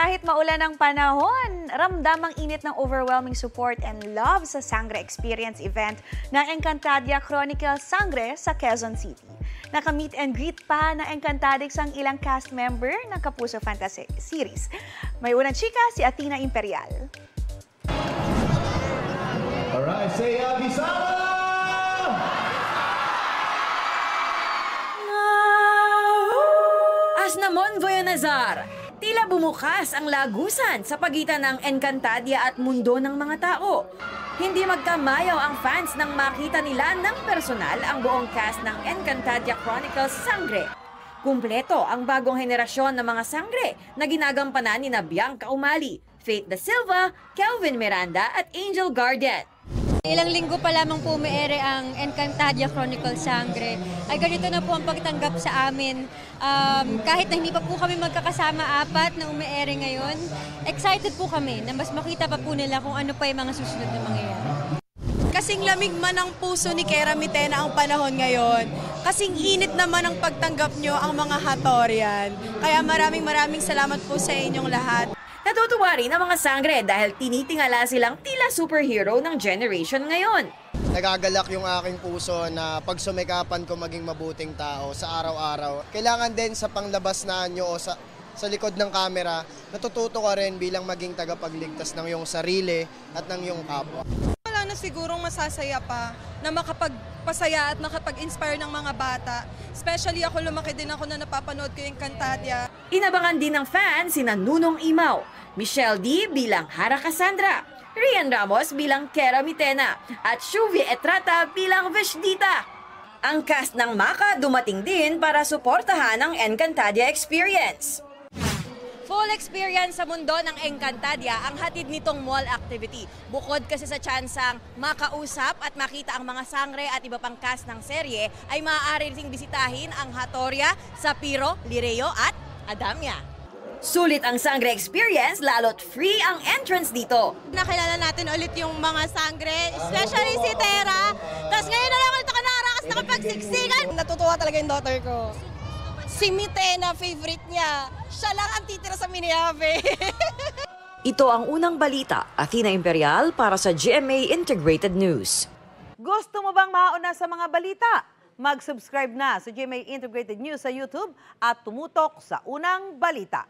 Kahit maulan ang panahon, ramdam ang init ng overwhelming support and love sa Sangre Experience event ng Encantadia Chronicle Sangre sa Quezon City. Naka-meet and greet pa ng Encantadix ang ilang cast member ng Kapuso Fantasy series. May unang chika si Athena Imperial. Alright, say Abisama! Asnamon Voyanazar, tila bumukas ang lagusan sa pagitan ng Encantadia at mundo ng mga tao. Hindi magkamayaw ang fans nang makita nila ng personal ang buong cast ng Encantadia Chronicles Sangre. Kumpleto ang bagong henerasyon ng mga Sangre na ginagampanan ni Bianca Umali, Faith Da Silva, Kelvin Miranda at Angel Garden. Ilang linggo pa lamang po umiere ang Encantadia Chronicles Sangre. Ay ganito na po ang pagtanggap sa amin. Kahit na hindi pa po kami magkakasama apat na umiere ngayon, excited po kami na mas makita pa po nila kung ano pa yung mga susunod na mangyayari. Kasing lamig man ang puso ni Kera Mitena ang panahon ngayon. Kasing init naman ang pagtanggap nyo ang mga Hatorian. Kaya maraming salamat po sa inyong lahat. Natutuwa rin ang mga Sangre dahil tinitingala silang tila superhero ng generation ngayon. Nagagalak yung aking puso na pagsumikapan ko maging mabuting tao sa araw-araw. Kailangan din sa panglabas na nyo o sa likod ng kamera, natututo ka rin bilang maging tagapagligtas ng iyong sarili at ng iyong kapwa. Wala na sigurong masasaya pa na makapagpasaya at makapag-inspire ng mga bata. Especially ako, lumaki din ako na napapanood ko yung Encantadia. Inabangan din ng fans sina Nunong Imaw, Michelle D bilang Hara Cassandra, Rian Ramos bilang Kera Mitena at Shuvie Etrata bilang Veshdita. Ang cast ng Maka dumating din para suportahan ang Encantadia Experience. Full experience sa mundo ng Encantadia ang hatid nitong mall activity. Bukod kasi sa tsansang makausap at makita ang mga Sangre at iba pang cast ng serye, ay maaari ring bisitahin ang Hatoria, Sapiro, Lireo at Adamya. Sulit ang Sangre Experience lalo't free ang entrance dito. Nakilala natin ulit yung mga Sangre, especially si Tera. Tapos ngayon na lang ulit ako nakarakas nakapagsiksikan. Natutuwa talaga yung daughter ko. Si Mitena, favorite niya. Siya lang ang titira sa Miniave. Ito ang unang balita, Athena Imperial para sa GMA Integrated News. Gusto mo bang mauna sa mga balita? Mag-subscribe na sa GMA Integrated News sa YouTube at tumutok sa unang balita.